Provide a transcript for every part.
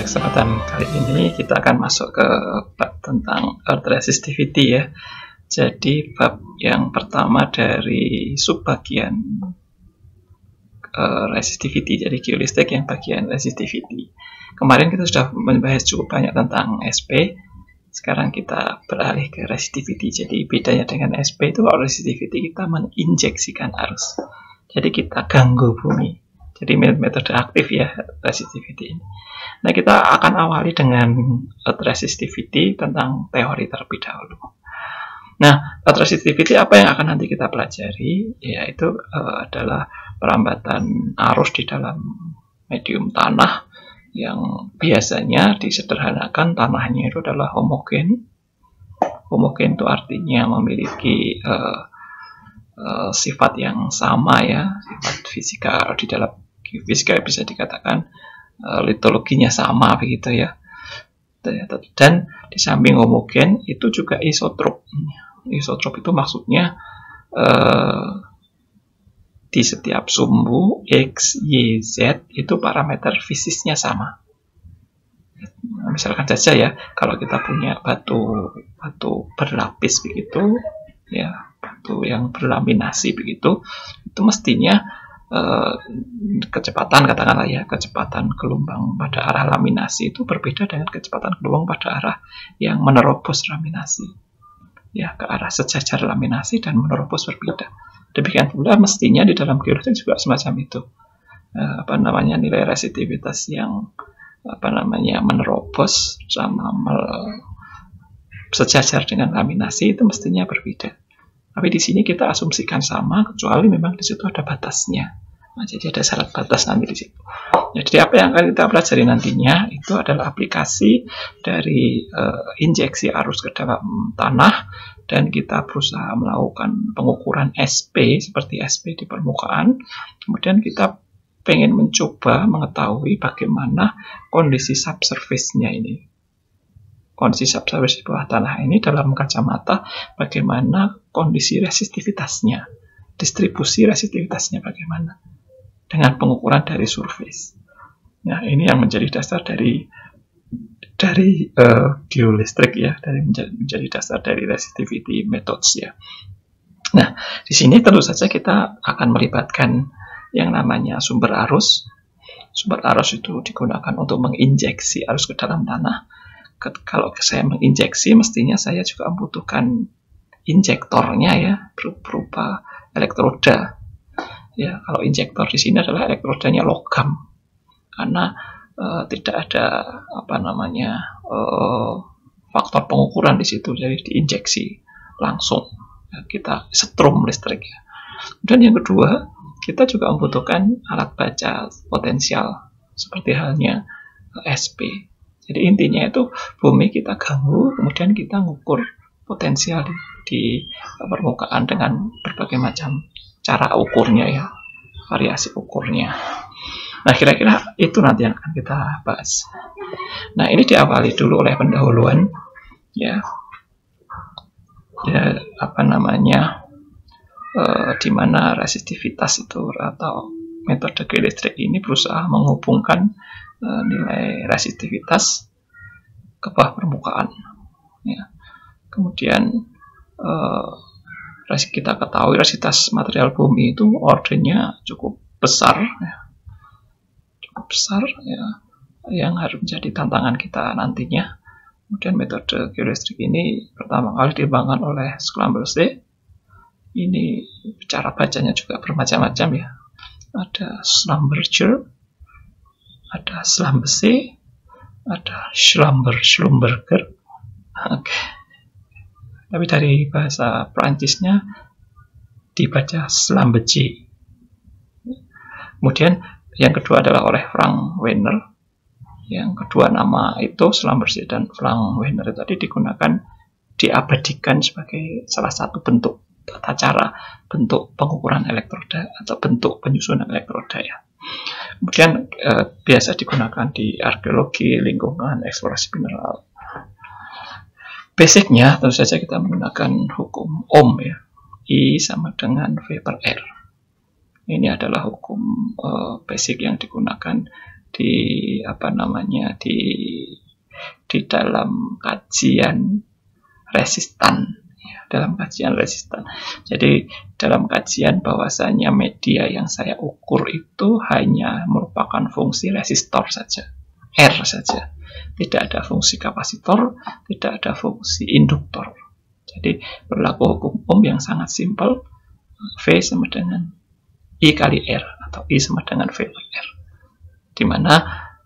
Pada kesempatan kali ini kita akan masuk ke bab tentang earth resistivity ya. Jadi bab yang pertama dari subbagian resistivity, jadi geolistrik yang bagian resistivity. Kemarin kita sudah membahas cukup banyak tentang SP. Sekarang kita beralih ke resistivity. Jadi bedanya dengan SP itu, kalau resistivity kita menginjeksikan arus. Jadi kita ganggu bumi. Jadi metode aktif ya resistivity ini. Nah, kita akan awali dengan earth resistivity tentang teori terlebih dahulu. Nah, earth resistivity apa yang akan nanti kita pelajari? Yaitu adalah perambatan arus di dalam medium tanah yang biasanya disederhanakan tanahnya itu adalah homogen. Homogen itu artinya memiliki sifat yang sama ya, sifat fisika. Di dalam geofisika bisa dikatakan litologinya sama begitu ya. Dan di samping homogen itu juga isotrop. Isotrop itu maksudnya di setiap sumbu X, Y, Z itu parameter fisiknya sama. Misalkan saja ya, kalau kita punya batu berlapis begitu ya, batu yang berlaminasi begitu, itu mestinya kecepatan, katakanlah ya, kecepatan gelombang pada arah laminasi itu berbeda dengan kecepatan gelombang pada arah yang menerobos laminasi ya, ke arah sejajar laminasi dan menerobos berbeda. Demikian pula mestinya di dalam geolistrik juga semacam itu. Nilai resistitivitas yang menerobos sama sejajar dengan laminasi itu mestinya berbeda. Tapi di sini kita asumsikan sama, kecuali memang di situ ada batasnya. Nah, jadi ada syarat batas nanti di situ. Jadi apa yang akan kita pelajari nantinya itu adalah aplikasi dari injeksi arus ke dalam tanah, dan kita berusaha melakukan pengukuran SP seperti SP di permukaan. Kemudian kita pengen mencoba mengetahui bagaimana kondisi subsurface-nya ini. Kondisi subsurface di bawah tanah ini dalam kacamata bagaimana kondisi resistivitasnya, distribusi resistivitasnya bagaimana dengan pengukuran dari surface. Nah, ini yang menjadi dasar dari geolistrik ya, menjadi dasar dari resistivity methods ya. Nah, di sini tentu saja kita akan melibatkan yang namanya sumber arus. Sumber arus itu digunakan untuk menginjeksi arus ke dalam tanah. Kalau saya menginjeksi, mestinya saya juga membutuhkan injektornya ya, berupa elektroda. Ya, kalau injektor di sini adalah elektrodanya logam, karena tidak ada faktor pengukuran di situ, jadi diinjeksi langsung. Ya, kita setrum listrik ya. Dan yang kedua, kita juga membutuhkan alat baca potensial seperti halnya SP. Jadi intinya itu bumi kita ganggu, kemudian kita ngukur potensial di permukaan dengan berbagai macam cara ukurnya ya, variasi ukurnya. Nah, kira-kira itu nanti yang akan kita bahas. Nah, ini diawali dulu oleh pendahuluan ya, di mana resistivitas itu atau metode geolistrik ini berusaha menghubungkan nilai resistivitas ke bawah permukaan ya. Kemudian kita ketahui resistivitas material bumi itu ordernya cukup besar ya, yang harus menjadi tantangan kita nantinya. Kemudian metode geolistrik ini pertama kali dikembangkan oleh Schlumberger. Ini cara bacanya juga bermacam-macam ya. Ada Schlumberger, ada Schlumberger, ada Schlumberger. Oke. Tapi dari bahasa Perancisnya dibaca Schlumberger. Kemudian yang kedua adalah oleh Frank Werner. Yang kedua nama itu Schlumberger dan Frank Werner tadi diabadikan sebagai salah satu bentuk tata cara bentuk pengukuran elektroda atau bentuk penyusunan elektroda ya. Kemudian biasa digunakan di arkeologi, lingkungan, eksplorasi mineral. Basicnya tentu saja kita menggunakan hukum Ohm ya, I sama dengan V per R. Ini adalah hukum basic yang digunakan di dalam kajian resistan. Dalam kajian resistan. Jadi dalam kajian bahwasanya media yang saya ukur itu hanya merupakan fungsi resistor saja, R saja. Tidak ada fungsi kapasitor, tidak ada fungsi induktor. Jadi berlaku hukum Ohm yang sangat simpel, V sama dengan I kali R atau I sama dengan V per R. Di mana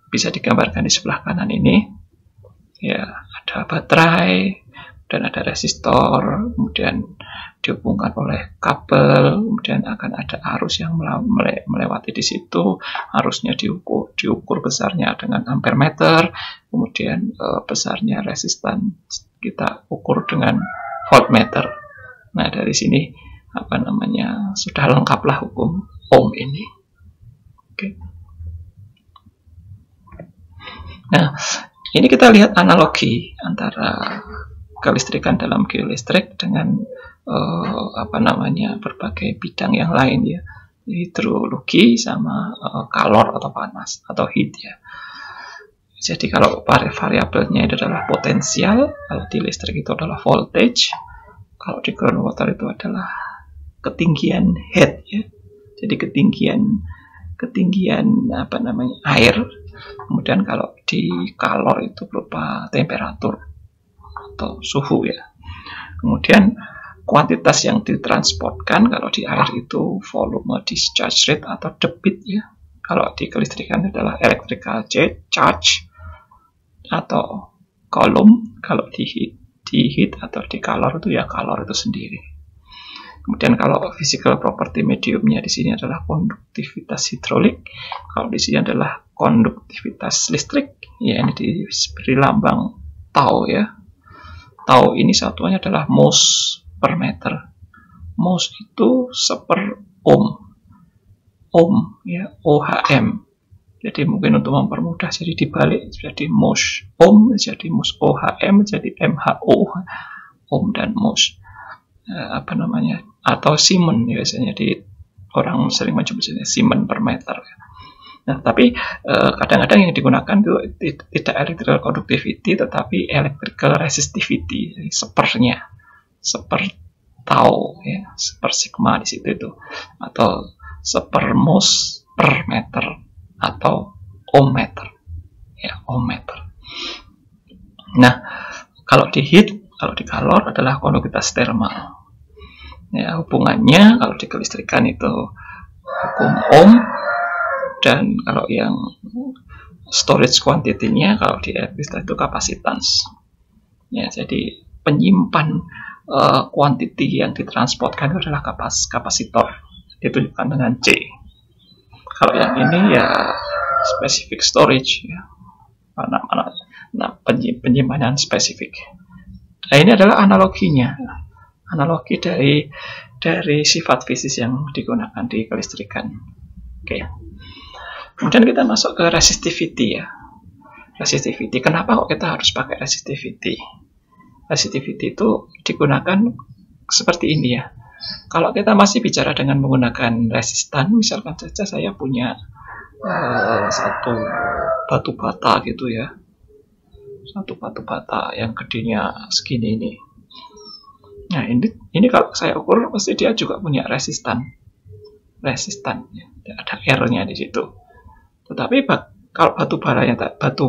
bisa digambarkan di sebelah kanan ini, ya ada baterai, dan ada resistor, kemudian dihubungkan oleh kabel, kemudian akan ada arus yang melewati di situ, arusnya diukur besarnya dengan ampere meter, kemudian besarnya resistan kita ukur dengan voltmeter. Nah, dari sini sudah lengkaplah hukum Ohm ini. Oke. Nah, ini kita lihat analogi antara kelistrikan dalam geolistrik dengan berbagai bidang yang lain ya, hidrologi sama kalor atau panas atau heat ya. Jadi kalau variabelnya itu adalah potensial, kalau di listrik itu adalah voltage, kalau di groundwater itu adalah ketinggian head ya. Jadi ketinggian air. Kemudian kalau di kalor itu berupa temperatur atau suhu ya. Kemudian kuantitas yang ditransportkan kalau di air itu volume discharge rate atau debit ya. Kalau di kelistrikan adalah electrical charge atau coulomb. Kalau di heat atau di kalor itu ya kalor itu sendiri. Kemudian kalau physical property mediumnya di sini adalah konduktivitas hidrolik. Kalau di sini adalah konduktivitas listrik. Ya, ini diberi lambang tau ya. Tau ini satuannya adalah mhos per meter. Mhos itu seper ohm. Ohm ya, OHM. Jadi mungkin untuk mempermudah jadi dibalik jadi mhos ohm jadi mhos OHM jadi MHO. Ohm dan mhos. Atau Siemens biasanya orang sering menyebutnya Siemens per meter. Nah, tapi kadang-kadang yang digunakan itu tidak electrical conductivity, tetapi electrical resistivity, jadi seper tau, ya, seper sigma di situ itu, atau seper mhos per meter, atau ohmmeter, ya, ohmmeter. Nah, kalau di heat, kalau di kalor adalah konduktivitas thermal. Ya, hubungannya kalau di kelistrikan itu hukum Ohm. Dan kalau yang storage quantity-nya kalau di elektristik itu kapasitans. Ya, jadi penyimpan quantity yang ditransportkan itu adalah kapasitor. Ditunjukkan dengan C. Kalau yang ini ya specific storage ya. Penyimpanan spesifik. Nah, ini adalah analoginya. Analogi dari sifat fisis yang digunakan di kelistrikan. Oke. Kemudian kita masuk ke resistivity ya. Resistivity. Kenapa kok kita harus pakai resistivity? Resistivity itu digunakan seperti ini ya. Kalau kita masih bicara dengan menggunakan resistan, misalkan saja saya punya satu batu bata gitu ya. Satu batu bata yang gedenya segini ini. Nah, ini kalau saya ukur pasti dia juga punya resistan. Resistan ya. Ada R-nya di situ. Tetapi kalau batu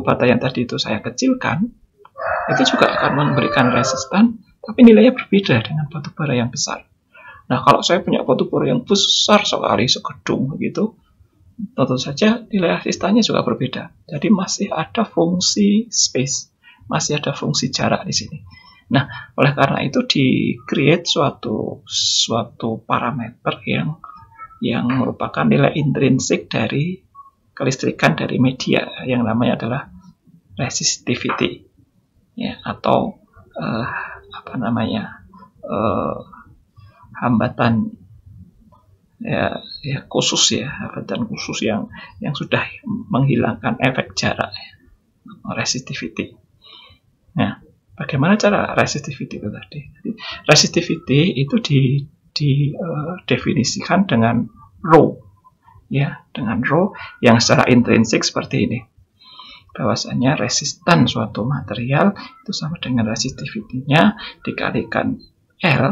bata yang tadi itu saya kecilkan, itu juga akan memberikan resistan, tapi nilainya berbeda dengan batu bara yang besar. Nah, kalau saya punya batu bara yang besar sekali, segedung begitu, tentu saja nilai resistannya juga berbeda. Jadi masih ada fungsi space, masih ada fungsi jarak di sini. Nah, oleh karena itu di-create suatu parameter yang merupakan nilai intrinsik dari kelistrikan dari media yang namanya adalah resistivity ya, atau hambatan ya khusus ya, hambatan khusus yang sudah menghilangkan efek jarak ya, resistivity. Nah, bagaimana cara resistivity itu tadi? Resistivity itu didefinisikan dengan rho. ya, dengan rho yang secara intrinsik seperti ini. Bahwasanya resistan suatu material itu sama dengan resistivity-nya dikalikan L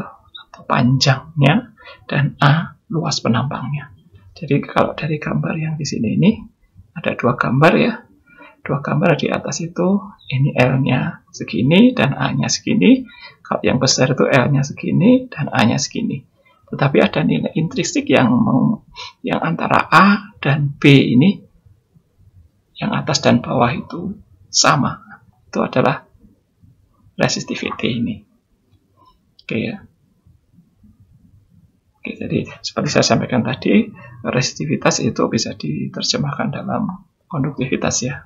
atau panjangnya dan A luas penampangnya. Jadi kalau dari gambar yang di sini ini ada dua gambar ya. Dua gambar di atas itu ini L-nya segini dan A-nya segini. Kalau yang besar itu L-nya segini dan A-nya segini. Tetapi ada nilai intrinsik yang antara A dan B ini, yang atas dan bawah itu sama. Itu adalah resistivity ini. Oke ya. Oke, jadi seperti saya sampaikan tadi, resistivitas itu bisa diterjemahkan dalam konduktivitas ya.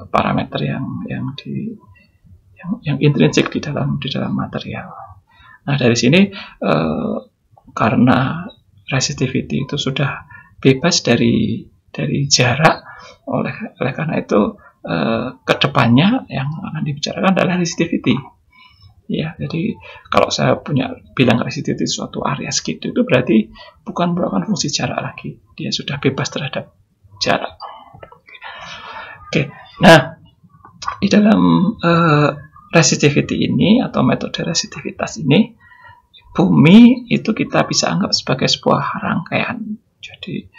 Parameter yang intrinsik di dalam material. Nah, dari sini karena resistivity itu sudah bebas dari jarak, oleh karena itu kedepannya yang akan dibicarakan adalah resistivity. Ya, jadi kalau saya bilang resistivity suatu area segitu, itu berarti bukan merupakan fungsi jarak lagi, dia sudah bebas terhadap jarak. Oke, nah di dalam resistivity ini atau metode resistivitas ini, bumi itu kita bisa anggap sebagai sebuah rangkaian. Jadi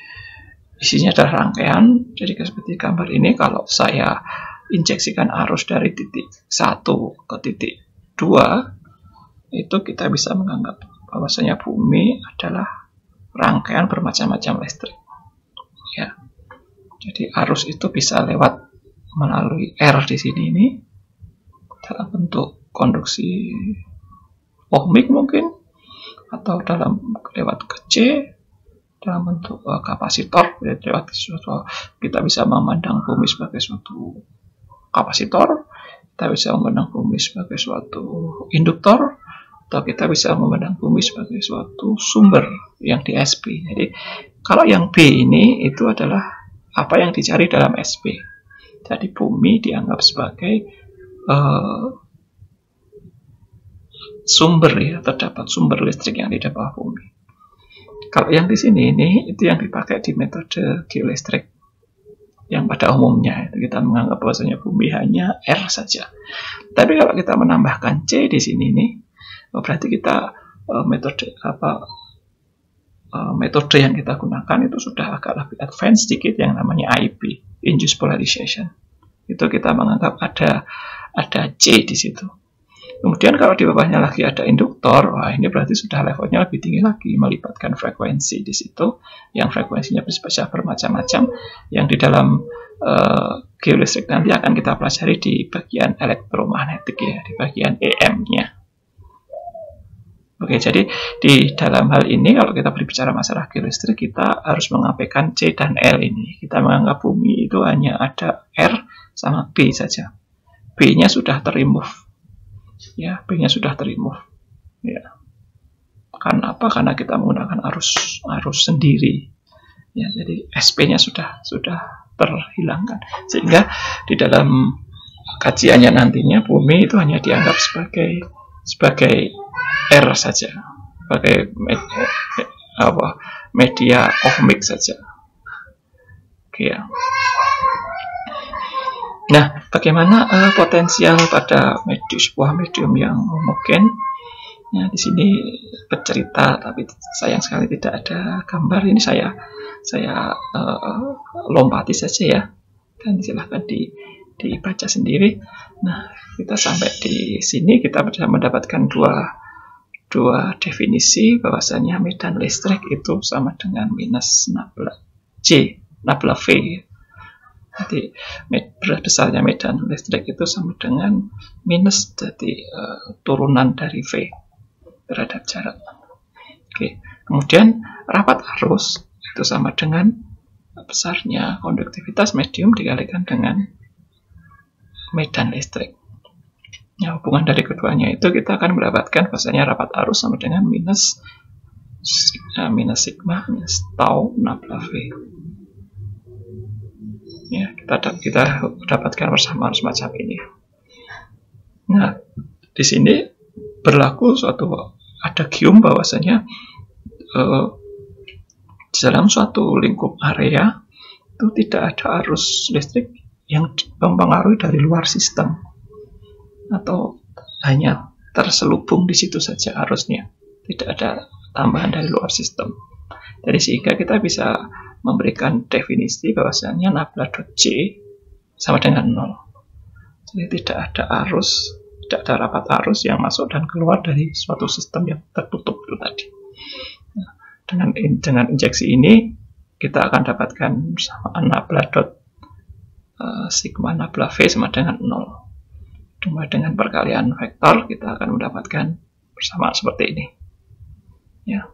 isinya adalah rangkaian. Jadi seperti gambar ini, kalau saya injeksikan arus dari titik 1 ke titik 2, itu kita bisa menganggap bahwasanya bumi adalah rangkaian bermacam-macam listrik. Ya. Jadi arus itu bisa lewat melalui R di sini ini dalam bentuk konduksi ohmik mungkin, atau lewat ke C dalam bentuk kapasitor. Lewat suatu, kita bisa memandang bumi sebagai suatu kapasitor, kita bisa memandang bumi sebagai suatu induktor, atau kita bisa memandang bumi sebagai suatu sumber yang di SP. Jadi kalau yang B ini itu adalah apa yang dicari dalam SP. Jadi bumi dianggap sebagai sumber ya, terdapat sumber listrik yang di bawah bumi. Kalau yang di sini ini itu yang dipakai di metode geolistrik yang pada umumnya itu kita menganggap bahwasanya bumi hanya R saja. Tapi kalau kita menambahkan C di sini nih, berarti kita metode yang kita gunakan itu sudah agak lebih advance sedikit, yang namanya IP, induced polarization. Itu kita menganggap ada C di situ. Kemudian kalau di bawahnya lagi ada induktor, wah ini berarti sudah levelnya lebih tinggi lagi, melibatkan frekuensi di situ, yang frekuensinya bisa bermacam-macam, yang di dalam geolistrik nanti akan kita pelajari di bagian elektromagnetik ya, di bagian EM-nya. Oke, jadi di dalam hal ini kalau kita berbicara masalah geolistrik, kita harus mengabaikan C dan L ini. Kita menganggap bumi itu hanya ada R sama B saja. B-nya sudah terremove. Ya, B-nya sudah terremove. Ya. Karena apa? Karena kita menggunakan arus sendiri. Ya, jadi SP-nya sudah terhilangkan. Sehingga di dalam kajiannya nantinya bumi itu hanya dianggap sebagai R saja, sebagai media ohmik saja. Oke ya. Nah, bagaimana potensial pada sebuah medium yang homogen? Ya, di sini bercerita, tapi sayang sekali tidak ada gambar. Ini saya lompati saja ya, dan silahkan dibaca sendiri. Nah, kita sampai di sini kita bisa mendapatkan dua definisi bahwasanya medan listrik itu sama dengan minus nabla V. Jadi berat besarnya medan listrik itu sama dengan minus, jadi turunan dari V terhadap jarak. Oke. Kemudian rapat arus itu sama dengan besarnya konduktivitas medium dikalikan dengan medan listrik. Ya, hubungan dari keduanya itu kita akan mendapatkan bahwasanya rapat arus sama dengan minus sigma minus tau nabla V. Ya, kita dapatkan persamaan semacam ini. Nah, di sini berlaku ada gium bahwasanya Di dalam suatu lingkup area itu tidak ada arus listrik yang mempengaruhi dari luar sistem, atau hanya terselubung di situ saja arusnya, tidak ada tambahan dari luar sistem. Jadi sehingga kita bisa memberikan definisi bahwasanya nabla.c sama dengan 0. Jadi tidak ada arus, tidak ada rapat arus yang masuk dan keluar dari suatu sistem yang tertutup itu tadi. Nah, dengan injeksi ini kita akan dapatkan persamaan nabla sigma nabla V sama dengan 0. Dengan perkalian vektor kita akan mendapatkan persamaan seperti ini. Ya.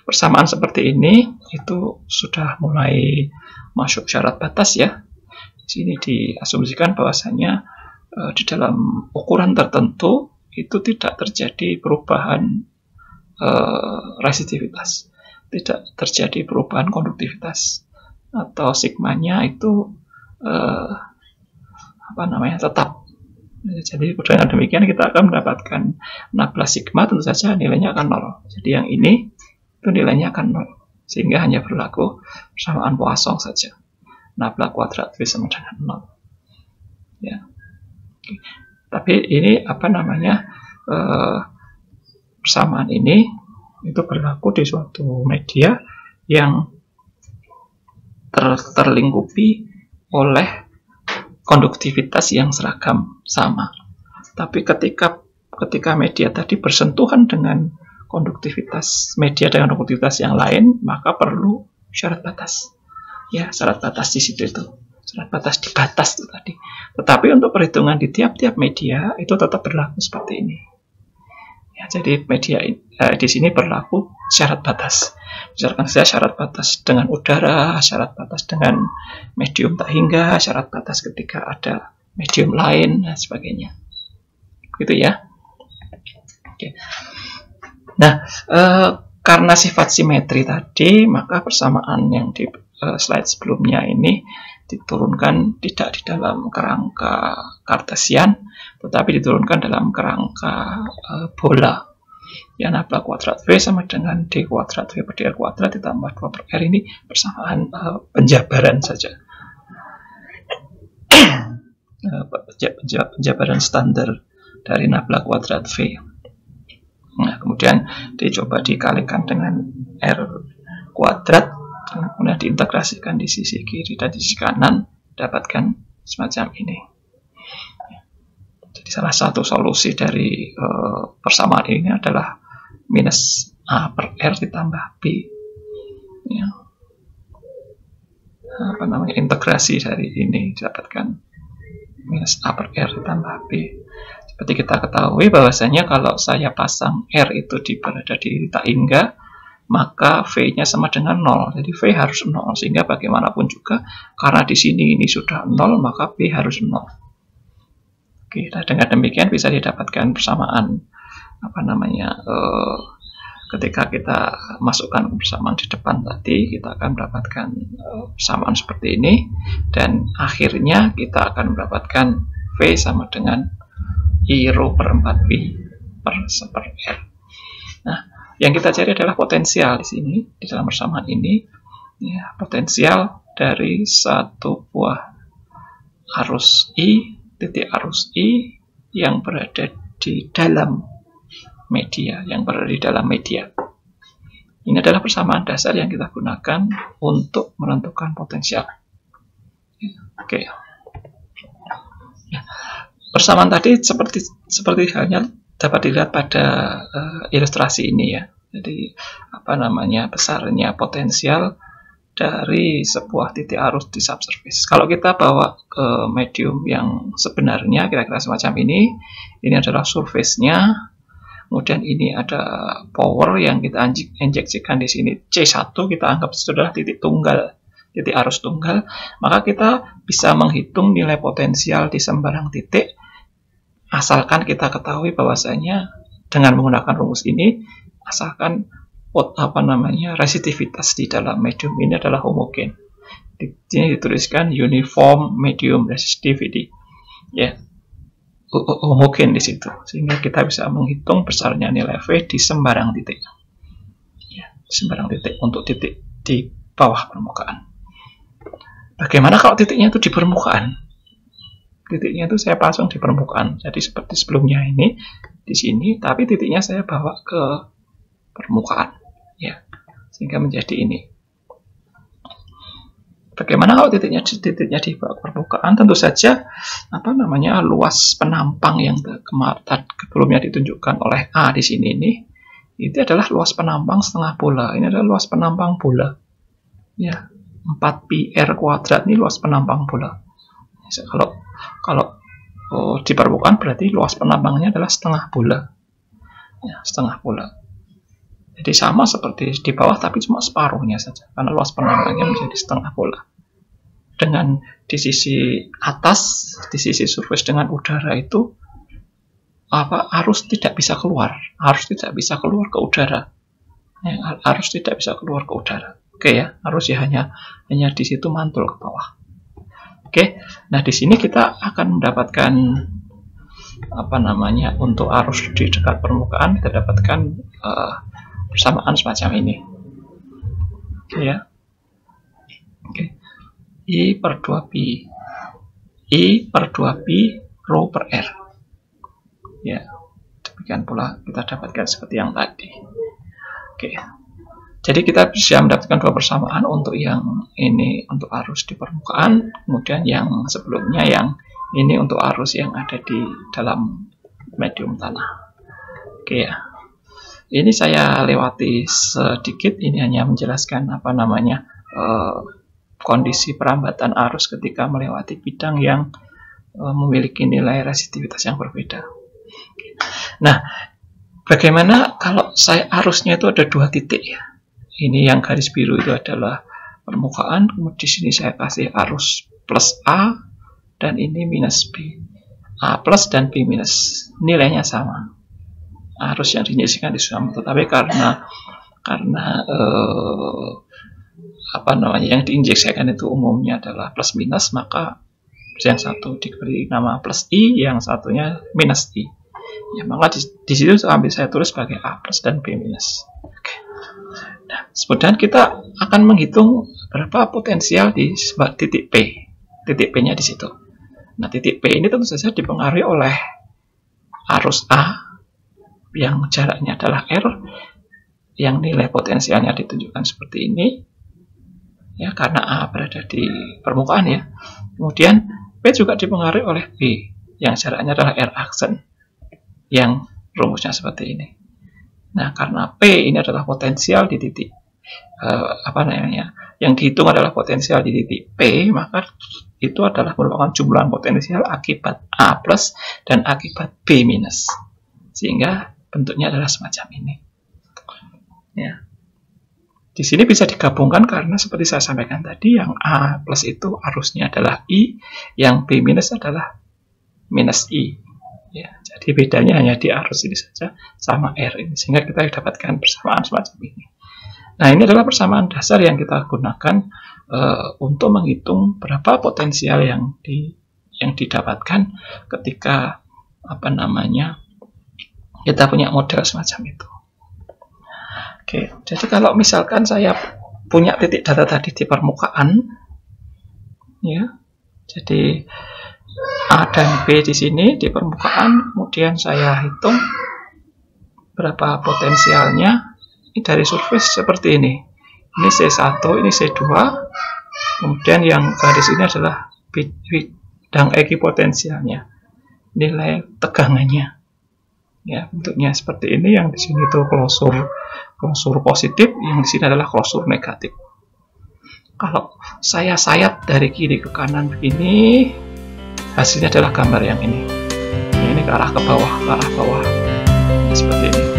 Persamaan seperti ini itu sudah mulai masuk syarat batas ya. Di sini diasumsikan bahwasanya di dalam ukuran tertentu itu tidak terjadi perubahan resitivitas, tidak terjadi perubahan konduktivitas, atau sigmanya itu tetap. Jadi dengan demikian kita akan mendapatkan nabla sigma, tentu saja nilainya akan 0. Jadi yang ini itu nilainya akan 0, sehingga hanya berlaku persamaan Poisson saja. Nabla kuadrat V sama dengan 0. Ya. Oke. Tapi ini persamaan ini itu berlaku di suatu media yang terlingkupi oleh konduktivitas yang seragam sama. Tapi ketika media tadi bersentuhan dengan konduktivitas media dengan konduktivitas yang lain, maka perlu syarat batas. Ya, syarat batas di situ itu. Syarat batas di batas itu tadi. Tetapi untuk perhitungan di tiap-tiap media itu tetap berlaku seperti ini. Ya, jadi media di sini berlaku syarat batas. Misalkan saja syarat batas dengan udara, syarat batas dengan medium tak hingga, syarat batas ketika ada medium lain dan sebagainya. Gitu ya. Oke. Nah, karena sifat simetri tadi, maka persamaan yang di slide sebelumnya ini diturunkan tidak di dalam kerangka Cartesian, tetapi diturunkan dalam kerangka bola. Ya, nabla kuadrat V sama dengan D kuadrat V per dr kuadrat ditambah 2 per R, ini persamaan penjabaran saja. Penjabaran standar dari nabla kuadrat V. Nah, kemudian dicoba dikalikan dengan R kuadrat, kemudian diintegrasikan di sisi kiri dan di sisi kanan, dapatkan semacam ini. Jadi salah satu solusi dari persamaan ini adalah minus A per R ditambah B. Ya. Integrasi dari ini didapatkan minus A per R ditambah B. Seperti kita ketahui bahwasanya kalau saya pasang R itu berada di tak hingga, maka V-nya sama dengan 0. Jadi V harus 0, sehingga bagaimanapun juga karena di sini ini sudah 0, maka B harus 0. Oke, nah dengan demikian bisa didapatkan persamaan ketika kita masukkan persamaan di depan tadi, kita akan mendapatkan persamaan seperti ini, dan akhirnya kita akan mendapatkan V sama dengan I rho per 4 pi per 1 per R. Nah, yang kita cari adalah potensial di sini, di dalam persamaan ini. Ya, potensial dari satu buah arus I, titik arus I yang berada di dalam media, Ini adalah persamaan dasar yang kita gunakan untuk menentukan potensial. Oke. Ya. Persamaan tadi seperti halnya dapat dilihat pada ilustrasi ini ya. Jadi besarnya potensial dari sebuah titik arus di subsurface. Kalau kita bawa ke medium yang sebenarnya kira-kira semacam ini adalah surface-nya. Kemudian ini ada power yang kita injeksikan di sini C1, kita anggap itu adalah titik arus tunggal, maka kita bisa menghitung nilai potensial di sembarang titik, asalkan kita ketahui bahwasanya dengan menggunakan rumus ini, asalkan resitivitas di dalam medium ini adalah homogen. Di sini dituliskan uniform medium resistivity, ya, homogen di situ, sehingga kita bisa menghitung besarnya nilai V di sembarang titik. Ya. sembarang titik untuk titik di bawah permukaan. Bagaimana kalau titiknya itu di permukaan? Titiknya itu saya pasang di permukaan. Jadi seperti sebelumnya ini di sini, tapi titiknya saya bawa ke permukaan, ya, sehingga menjadi ini. Bagaimana kalau titiknya di bawah permukaan? Tentu saja luas penampang yang sebelumnya ditunjukkan oleh A di sini ini, itu adalah luas penampang setengah bola. Ini adalah luas penampang bola. Ya, 4πr kuadrat ini luas penampang bola. Kalau di permukaan berarti luas penampangnya adalah setengah bola. Ya, setengah bola. Jadi sama seperti di bawah tapi cuma separuhnya saja karena luas penampangnya menjadi setengah bola. Dengan di sisi atas, di sisi surface dengan udara itu arus tidak bisa keluar, ke udara, ya, arus tidak bisa keluar ke udara. Oke ya, arus ya hanya di situ mantul ke bawah. Oke, nah di sini kita akan mendapatkan untuk arus di dekat permukaan kita dapatkan persamaan semacam ini. Oke ya, oke, I per 2pi rho per r. Ya, demikian pula kita dapatkan seperti yang tadi. Oke, jadi kita bisa mendapatkan dua persamaan untuk yang ini untuk arus di permukaan, kemudian yang sebelumnya yang ini untuk arus yang ada di dalam medium tanah. Oke ya, ini saya lewati sedikit. Ini hanya menjelaskan kondisi perambatan arus ketika melewati bidang yang memiliki nilai resistivitas yang berbeda. Nah, bagaimana kalau arusnya itu ada dua titik ya? Ini yang garis biru itu adalah permukaan, kemudian di sini saya kasih arus plus A dan ini minus B. A plus dan B minus nilainya sama. Arus yang diinjeksikan di sama, tetapi karena yang diinjeksikan itu umumnya adalah plus minus, maka yang satu diberi nama plus I, yang satunya minus I. Ya, maka di situ saya tulis sebagai A plus dan B minus. Oke. Nah, kemudian kita akan menghitung berapa potensial di titik P. Titik P-nya di situ. Nah, titik P ini tentu saja dipengaruhi oleh arus A yang jaraknya adalah R, yang nilai potensialnya ditunjukkan seperti ini. Ya, karena A berada di permukaan ya. Kemudian P juga dipengaruhi oleh B, yang jaraknya adalah R aksen, yang rumusnya seperti ini. Nah, karena P ini adalah potensial di titik yang dihitung adalah potensial di titik P, maka itu adalah merupakan jumlahan potensial akibat A plus dan akibat B minus, sehingga bentuknya adalah semacam ini. Ya. Di sini bisa digabungkan karena seperti saya sampaikan tadi, yang A plus itu arusnya adalah I, yang B minus adalah minus I. Ya, jadi bedanya hanya di arus ini saja sama R ini, sehingga kita dapatkan persamaan semacam ini. Nah, ini adalah persamaan dasar yang kita gunakan untuk menghitung berapa potensial yang didapatkan ketika kita punya model semacam itu. Oke, jadi kalau misalkan saya punya titik data tadi di permukaan, ya, jadi A dan B di sini di permukaan, kemudian saya hitung berapa potensialnya. Ini dari surface seperti ini. Ini C1, ini C2, kemudian yang garis ini adalah bidang ekipotensialnya, nilai tegangannya. Ya, bentuknya seperti ini. Yang di sini itu klosur positif, yang di sini adalah klosur negatif. Kalau saya sayap dari kiri ke kanan begini, hasilnya adalah gambar yang ini. Ini ke arah bawah, seperti ini.